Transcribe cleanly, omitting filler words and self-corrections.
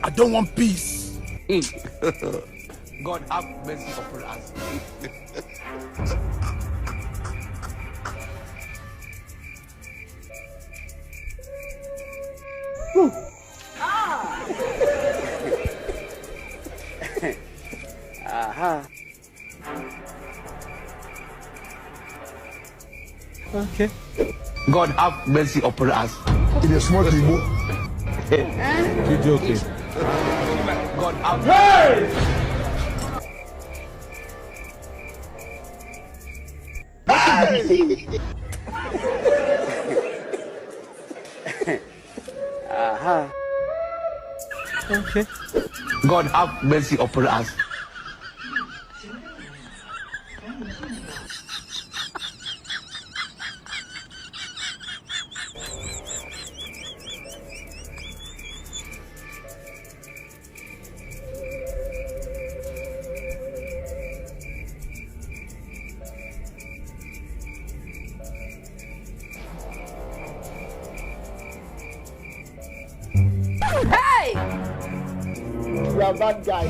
I don't want peace. God have mercy upon us. Okay. God have mercy upon us. In a small table. You joking? God have Okay. God have mercy upon us. You are that guy.